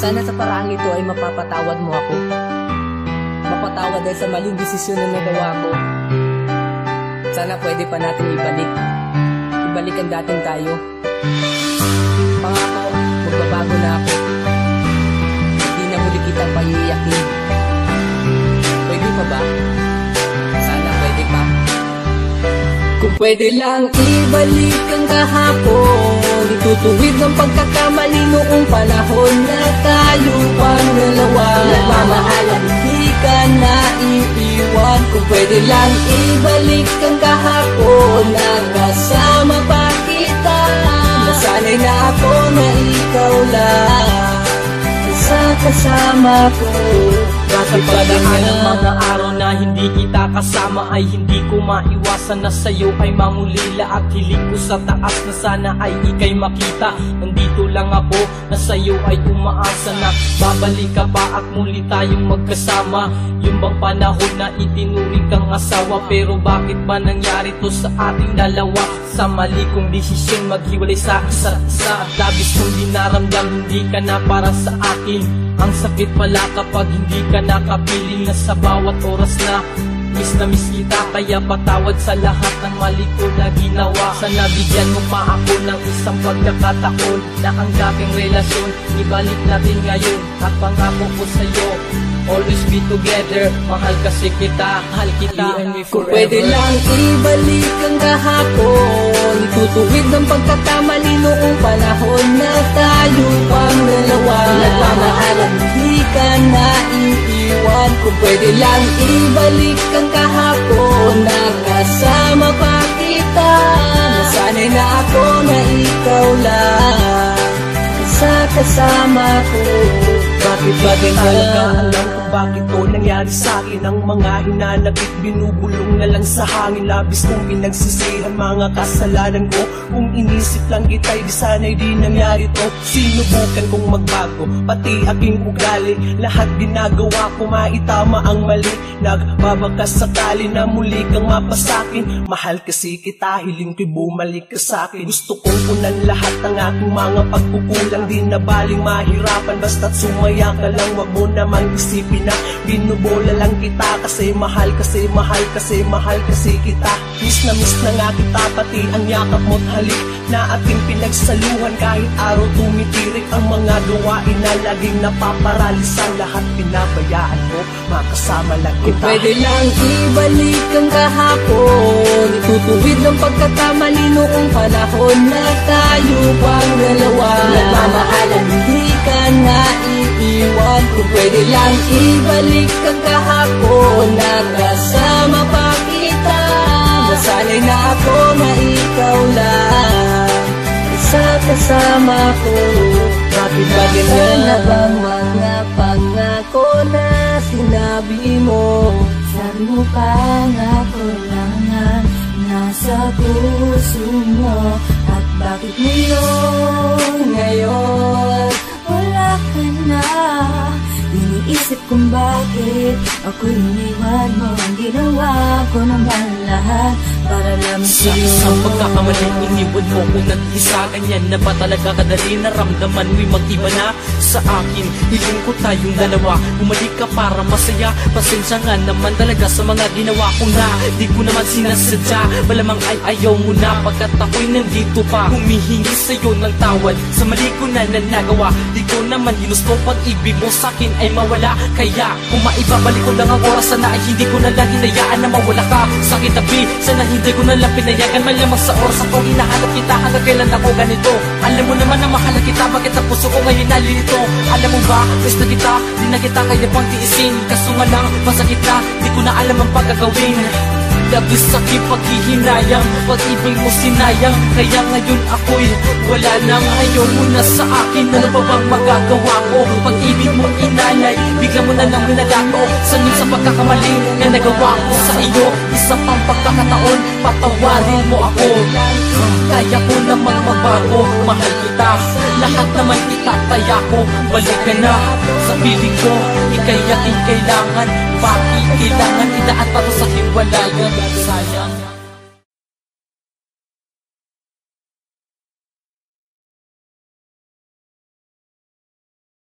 Sana sa paraang ito ay mapapatawad mo ako. Mapatawad dahil sa maling desisyon na nagawa ko. Sana pwede pa natin ibalik ang dating tayo. Pangako, magbabago na ako. Hindi na muli kitang paiiyakin. Pwede pa ba? Sana pwede pa. Kung pwede lang ibalik ang kahapon, itutuwid ng pagkakamali noong panahon na tayo pang dalawa. Nagmamahalan, hindi ka na iiwan. Kung pwede lang ibalik ang kahapon, nakasama pa kita. Nasanay na ako na ikaw lang sa kasama ko. Bakit padaan ng mga araw na hindi kita kasama ay hindi ko maiwasan na sa'yo ay mangulila. At hiling ko sa taas na sana ay ika'y makita. Nandito lang ako na sa'yo ay umaasa na babalik ka pa at muli tayong magkasama. Yung bang panahon na itinuring kang asawa, pero bakit ba nangyari to sa ating dalawa? Sa mali kong desisyon maghiwalay sa isa't isa, at labis kong dinaramdam hindi ka na para sa akin. Ang sakit pala kapag hindi ka nakapiling na sa bawat oras na miss kita. Kaya patawad sa lahat ng mali ko na ginawa. Sana bigyan mo pa ako ng isang pagkakataon na ang dating relasyon ibalik natin ngayon. At pangako ko sa'yo, always be together. Mahal kasi kita, mahal kita. Kung pwede lang ibalik ang kahapon, itutuwid ng pagkakamali noong panahon na tayo pang dalawa. Nagmamahalan, hindi ka na iiwan. Kung pwede lang ibalik ang kahapon, nakasama pa kita. Nasanay na ako na ikaw lang sa kasama ko. Bakit ba din talaga alam kung bakit to nangyari sa'kin? Ang mga hinanakit binubulong na lang sa hangin. Labis kong pinagsisihan mga kasalanan ko. Kung inisip lang kita'y di sana'y di nangyari to. Sinubukan kong magbago, pati aking ugali. Lahat ginagawa ko maitama ang mali. Nagbabakas sakali na muli kang mapasakin. Mahal kasi kita, hiling ko'y bumalik ka sa'kin. Gusto kong punan lahat ng aking mga pagkukulang. Di na baling mahirapan basta't sumaya ka lang. Wag mo namang isipin na binubola lang kita. Kasi mahal kasi kita. Miss na nga kita, pati ang yakap mo't halik na ating pinagsaluhan. Kahit araw tumitirik ang mga gawain na laging napaparalisan. Lahat pinabayaan ko, makasama lang kita. Kung pwede lang ibalik ang kahapon, itutuwid ng pagkakamali noong panahon na tayo pang dalawa. Nagmamahalan, hindi ka na iiwan. Kung pwede lang ibalik ang kahapon, nakasama pa kita. Nasanay na ako na ikaw lang sa kasama ko. Bakit ba ganyan na bang mga pangako na sinabi mo? Sabi mo pangako lang na nasa puso mo. At bakit ngayon wala ka na? Iniisip kung bakit ako iniwan mo. Ang ginawa ko naman lahat para lamang sa isang pagkakamali, iniwan mo ko nag-isa. Ganyan na ba talaga kadali? Naramdaman mo'y mag-iba na sa akin. Hiling ko tayong dalawa, bumalik ka para masaya. Pasensya nga naman talaga sa mga ginawa ko na di ko naman sinasadya. Malamang ay ayaw mo na pagkat ako'y nandito pa, humihingi sa'yo ng tawad sa mali ko na nagawa. Di ko naman ginusto pag-ibig mo sa'kin ay mawala. Kaya kung maibabalik ko lang ang oras, sana ay hindi ko na lang hinayaan na mawala ka sa aking tabi. Sana hindi ko na lang pinayagan malamang sa oras ako hinahanap kita. Hanggang kailan ako ganito? Alam mo naman na mahal kita, bakit ang puso ko ngayon nalilito? Alam mo ba, miss na kita, di na kita kaya pang tiisin. Kaso nga lang, masakit na, di ko na alam ang pagkagawin. Labis sakit paghihinayang, pag-ibig mo sinayang. Kaya ngayon ako'y wala nang ayaw mo na sa akin. Ano pa bang magagawa ko? Pag-ibig mong inalay, bigla mo na lang nilalato. Sanod sa pagkakamali na nagawa ko sa iyo. Isa pang pagkakataon, patawarin mo ako. Kaya ko namang magbago, mahal kita. Lahat naman itataya ko, balik ka na sa piling ko. Ika'y aking kailangan, bakit kailangan idaan pa to sa hiwalayan? Sayang.